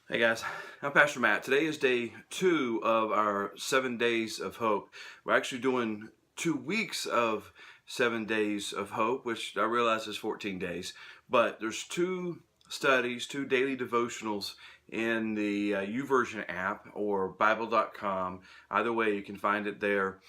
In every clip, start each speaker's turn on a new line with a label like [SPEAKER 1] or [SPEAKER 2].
[SPEAKER 1] Hey guys, I'm Pastor Matt. Today is day 2 of our 7 days of hope. We're actually doing 2 weeks of 7 days of hope, which I realize is 14 days. But there's 2 studies, 2 daily devotionals in the YouVersion app or Bible.com. Either way, you can find it there.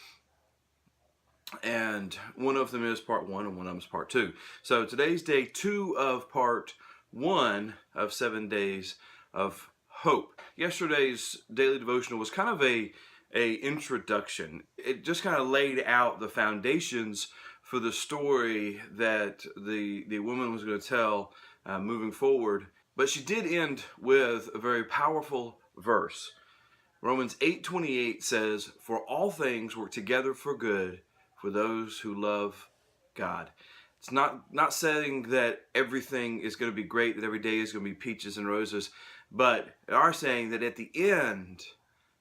[SPEAKER 1] And one of them is part 1 and one of them is part 2. So today's day 2 of part 1 of 7 days of hope. Yesterday's daily devotional was kind of a introduction. It just kind of laid out the foundations for the story that the woman was going to tell moving forward. But she did end with a very powerful verse. Romans 8:28 says, "For all things work together for good for those who love God." It's not saying that everything is going to be great, that every day is going to be peaches and roses, but they are saying that at the end,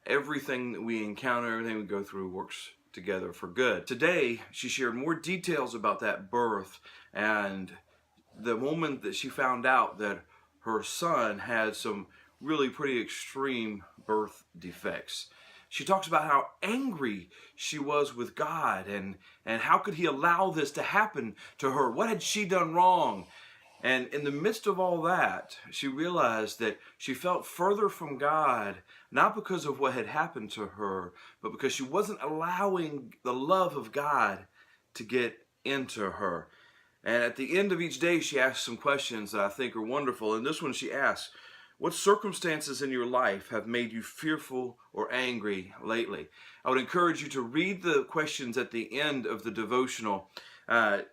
[SPEAKER 1] everything that we encounter, everything we go through works together for good. Today, she shared more details about that birth and the moment that she found out that her son had some really pretty extreme birth defects. She talks about how angry she was with God and how could he allow this to happen to her? What had she done wrong? And in the midst of all that, she realized that she felt further from God, not because of what had happened to her, but because she wasn't allowing the love of God to get into her. And at the end of each day, she asks some questions that I think are wonderful. And this one she asks, what circumstances in your life have made you fearful or angry lately? I would encourage you to read the questions at the end of the devotional.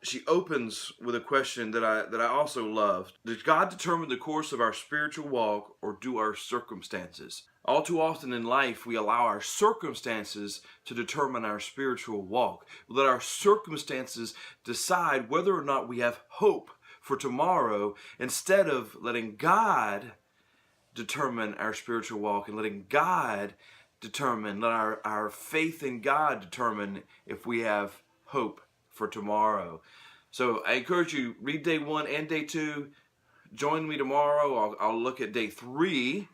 [SPEAKER 1] She opens with a question that I also loved. Does God determine the course of our spiritual walk, or do our circumstances? All too often in life, we allow our circumstances to determine our spiritual walk. We let our circumstances decide whether or not we have hope for tomorrow, instead of letting God determine our spiritual walk and letting God determine, let our faith in God determine if we have hope for tomorrow. So I encourage you, read day 1 and day 2. Join me tomorrow. I'll look at day 3